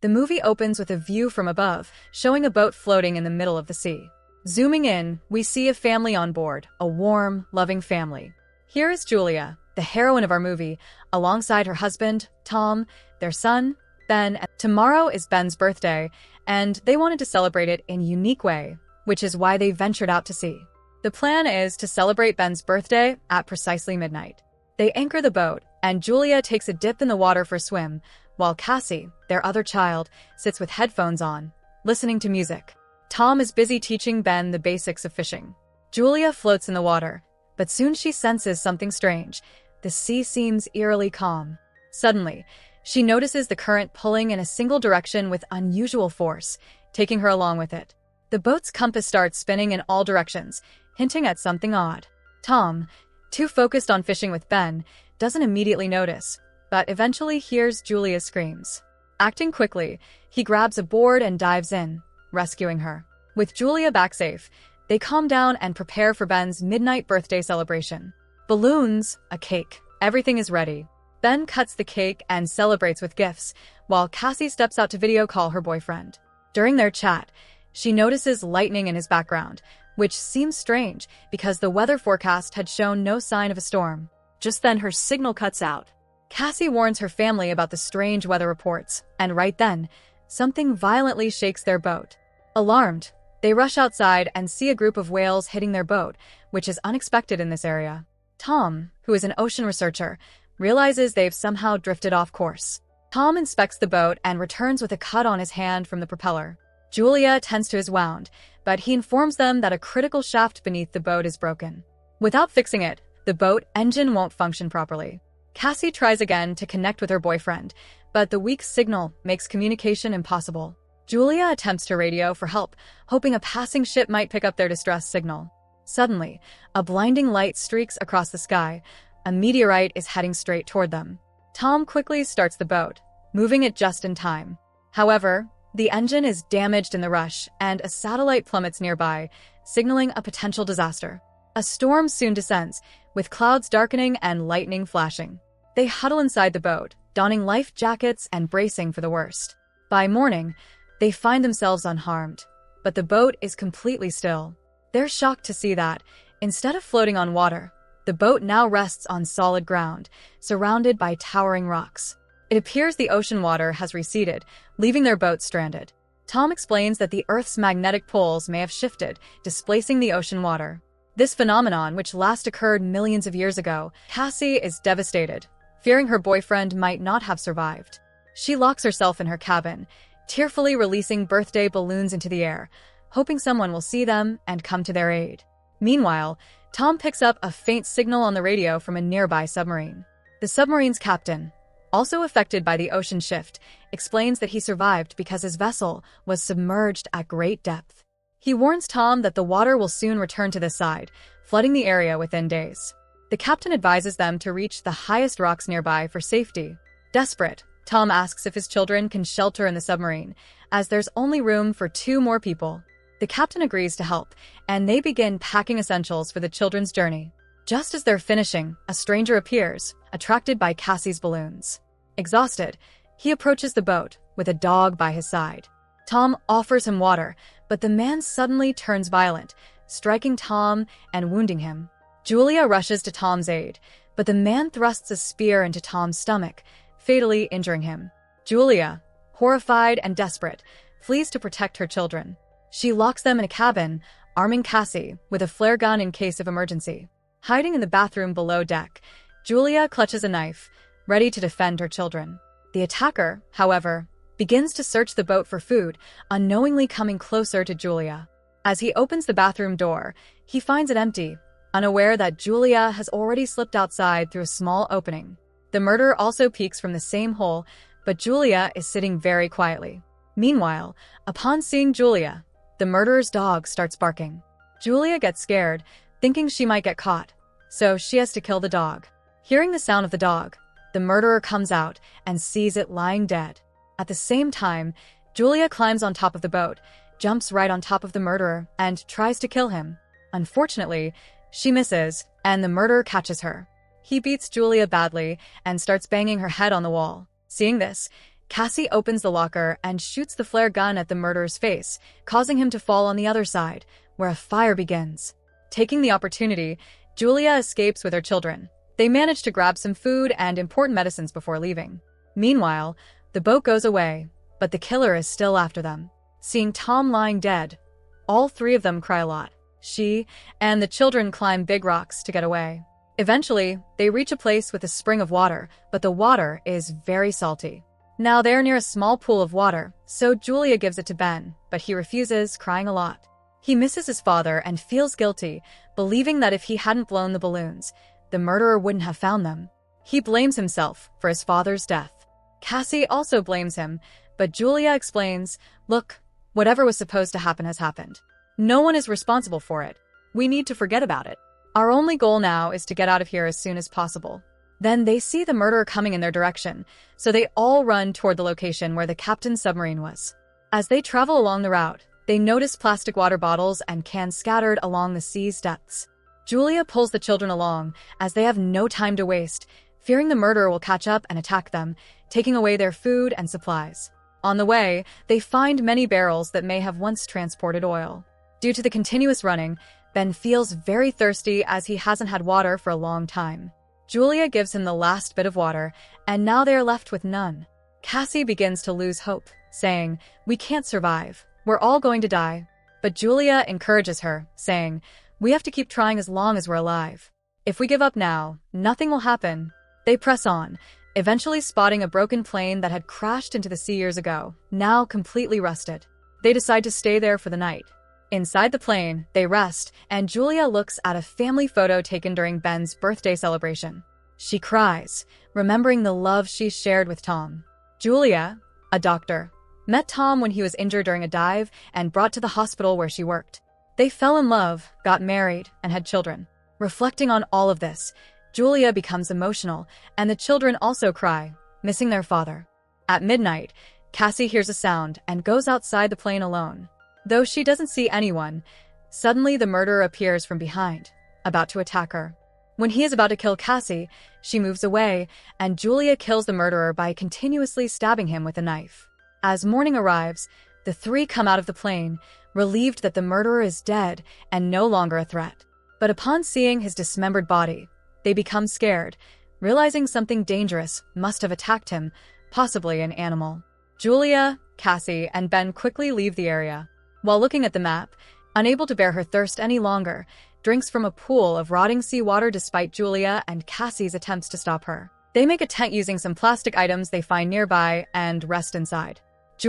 The movie opens with a view from above, showing a boat floating in the middle of the sea. Zooming in, we see a family on board, a warm, loving family. Here is Julia, the heroine of our movie, alongside her husband, Tom, their son, Ben. Tomorrow is Ben's birthday, and they wanted to celebrate it in a unique way, which is why they ventured out to sea. The plan is to celebrate Ben's birthday at precisely midnight. They anchor the boat, and Julia takes a dip in the water for a swim, while Cassie, their other child, sits with headphones on, listening to music. Tom is busy teaching Ben the basics of fishing. Julia floats in the water, but soon she senses something strange. The sea seems eerily calm. Suddenly, she notices the current pulling in a single direction with unusual force, taking her along with it. The boat's compass starts spinning in all directions, hinting at something odd. Tom, too focused on fishing with Ben, doesn't immediately notice, but eventually hears Julia's screams. Acting quickly, he grabs a board and dives in, rescuing her. With Julia back safe, they calm down and prepare for Ben's midnight birthday celebration. Balloons, a cake, everything is ready. Ben cuts the cake and celebrates with gifts, while Cassie steps out to video call her boyfriend. During their chat, she notices lightning in his background, which seems strange because the weather forecast had shown no sign of a storm. Just then her signal cuts out. Cassie warns her family about the strange weather reports, and right then, something violently shakes their boat. Alarmed, they rush outside and see a group of whales hitting their boat, which is unexpected in this area. Tom, who is an ocean researcher, realizes they've somehow drifted off course. Tom inspects the boat and returns with a cut on his hand from the propeller. Julia tends to his wound, but he informs them that a critical shaft beneath the boat is broken. Without fixing it, the boat engine won't function properly. Cassie tries again to connect with her boyfriend, but the weak signal makes communication impossible. Julia attempts to radio for help, hoping a passing ship might pick up their distress signal. Suddenly, a blinding light streaks across the sky. A meteorite is heading straight toward them. Tom quickly starts the boat, moving it just in time. However, the engine is damaged in the rush, and a satellite plummets nearby, signaling a potential disaster. A storm soon descends, with clouds darkening and lightning flashing. They huddle inside the boat, donning life jackets and bracing for the worst. By morning, they find themselves unharmed, but the boat is completely still. They're shocked to see that, instead of floating on water, the boat now rests on solid ground, surrounded by towering rocks. It appears the ocean water has receded, leaving their boat stranded. Tom explains that the Earth's magnetic poles may have shifted, displacing the ocean water. This phenomenon, which last occurred millions of years ago, Cassie is devastated, fearing her boyfriend might not have survived. She locks herself in her cabin, tearfully releasing birthday balloons into the air, hoping someone will see them and come to their aid. Meanwhile, Tom picks up a faint signal on the radio from a nearby submarine. The submarine's captain, also affected by the ocean shift, explains that he survived because his vessel was submerged at great depth. He warns Tom that the water will soon return to the side, flooding the area within days. The captain advises them to reach the highest rocks nearby for safety. Desperate, Tom asks if his children can shelter in the submarine, as there's only room for 2 more people. The captain agrees to help, and they begin packing essentials for the children's journey. Just as they're finishing, a stranger appears, attracted by Cassie's balloons. Exhausted, he approaches the boat, with a dog by his side. Tom offers him water, but the man suddenly turns violent, striking Tom and wounding him. Julia rushes to Tom's aid, but the man thrusts a spear into Tom's stomach, fatally injuring him. Julia, horrified and desperate, flees to protect her children. She locks them in a cabin, arming Cassie with a flare gun in case of emergency. Hiding in the bathroom below deck, Julia clutches a knife, ready to defend her children. The attacker, however, begins to search the boat for food, unknowingly coming closer to Julia. As he opens the bathroom door, he finds it empty, unaware that Julia has already slipped outside through a small opening. The murderer also peeks from the same hole, but Julia is sitting very quietly. Meanwhile, upon seeing Julia, the murderer's dog starts barking. Julia gets scared, thinking she might get caught, so she has to kill the dog. Hearing the sound of the dog, the murderer comes out and sees it lying dead. At the same time, Julia climbs on top of the boat, jumps right on top of the murderer, and tries to kill him. Unfortunately, she misses, and the murderer catches her. He beats Julia badly and starts banging her head on the wall. Seeing this, Cassie opens the locker and shoots the flare gun at the murderer's face, causing him to fall on the other side, where a fire begins. Taking the opportunity, Julia escapes with her children. They manage to grab some food and important medicines before leaving. Meanwhile, the boat goes away, but the killer is still after them. Seeing Tom lying dead, all three of them cry a lot. She and the children climb big rocks to get away. Eventually, they reach a place with a spring of water, but the water is very salty. Now they're near a small pool of water, so Julia gives it to Ben, but he refuses, crying a lot. He misses his father and feels guilty, believing that if he hadn't blown the balloons, the murderer wouldn't have found them. He blames himself for his father's death. Cassie also blames him, but Julia explains, "Look, whatever was supposed to happen has happened. No one is responsible for it. We need to forget about it. Our only goal now is to get out of here as soon as possible." Then they see the murderer coming in their direction, so they all run toward the location where the captain's submarine was. As they travel along the route, they notice plastic water bottles and cans scattered along the sea's depths. Julia pulls the children along, as they have no time to waste, fearing the murderer will catch up and attack them, taking away their food and supplies. On the way, they find many barrels that may have once transported oil. Due to the continuous running, Ben feels very thirsty as he hasn't had water for a long time. Julia gives him the last bit of water, and now they are left with none. Cassie begins to lose hope, saying, "We can't survive. We're all going to die." But Julia encourages her, saying, "We have to keep trying as long as we're alive. If we give up now, nothing will happen." They press on, eventually spotting a broken plane that had crashed into the sea years ago, now completely rusted. They decide to stay there for the night. Inside the plane, they rest, and Julia looks at a family photo taken during Ben's birthday celebration. She cries, remembering the love she shared with Tom. Julia, a doctor, met Tom when he was injured during a dive and brought to the hospital where she worked. They fell in love, got married, and had children. Reflecting on all of this, Julia becomes emotional, and the children also cry, missing their father. At midnight, Cassie hears a sound and goes outside the plane alone. Though she doesn't see anyone, suddenly the murderer appears from behind, about to attack her. When he is about to kill Cassie, she moves away, and Julia kills the murderer by continuously stabbing him with a knife. As morning arrives, the three come out of the plane, relieved that the murderer is dead and no longer a threat. But upon seeing his dismembered body, they become scared, realizing something dangerous must have attacked him, possibly an animal. Julia, Cassie, and Ben quickly leave the area. While looking at the map, unable to bear her thirst any longer, drinks from a pool of rotting seawater despite Julia and Cassie's attempts to stop her. They make a tent using some plastic items they find nearby and rest inside.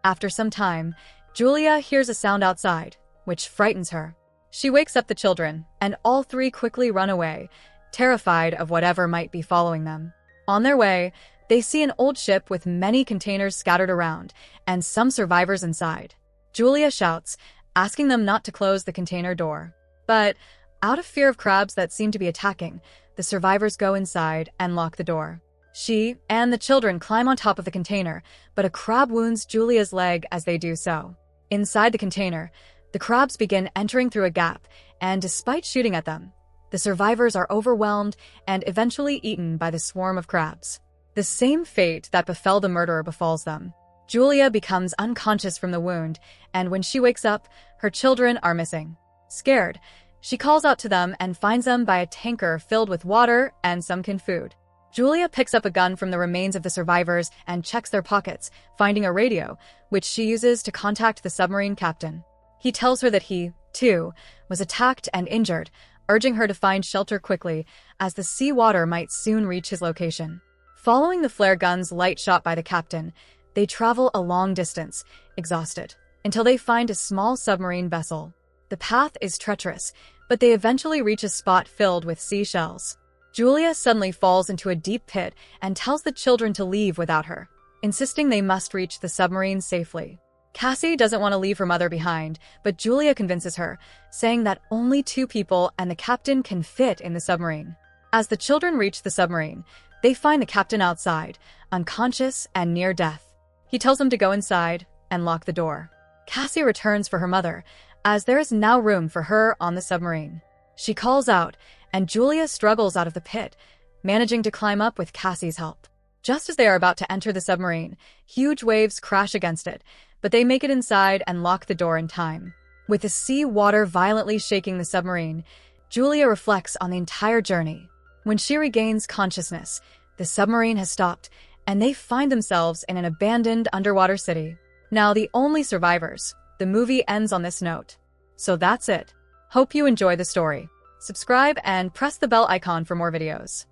After some time, Julia hears a sound outside, which frightens her. She wakes up the children, and all three quickly run away, terrified of whatever might be following them. On their way, they see an old ship with many containers scattered around, and some survivors inside. Julia shouts, asking them not to close the container door. But, out of fear of crabs that seem to be attacking, the survivors go inside and lock the door. She and the children climb on top of the container, but a crab wounds Julia's leg as they do so. Inside the container, the crabs begin entering through a gap, and despite shooting at them, the survivors are overwhelmed and eventually eaten by the swarm of crabs. The same fate that befell the murderer befalls them. Julia becomes unconscious from the wound, and when she wakes up, her children are missing. Scared, she calls out to them and finds them by a tanker filled with water and some canned food. Julia picks up a gun from the remains of the survivors and checks their pockets, finding a radio, which she uses to contact the submarine captain. He tells her that he, too, was attacked and injured, urging her to find shelter quickly, as the seawater might soon reach his location. Following the flare gun's light shot by the captain, they travel a long distance, exhausted, until they find a small submarine vessel. The path is treacherous, but they eventually reach a spot filled with seashells. Julia suddenly falls into a deep pit and tells the children to leave without her, insisting they must reach the submarine safely. Cassie doesn't want to leave her mother behind, but Julia convinces her, saying that only 2 people and the captain can fit in the submarine. As the children reach the submarine, they find the captain outside, unconscious and near death. He tells them to go inside and lock the door. Cassie returns for her mother, as there is now room for her on the submarine. She calls out, and Julia struggles out of the pit, managing to climb up with Cassie's help. Just as they are about to enter the submarine, huge waves crash against it, but they make it inside and lock the door in time. With the sea water violently shaking the submarine, Julia reflects on the entire journey. When she regains consciousness, the submarine has stopped, and they find themselves in an abandoned underwater city. Now the only survivors. The movie ends on this note. So that's it. Hope you enjoy the story. Subscribe and press the bell icon for more videos.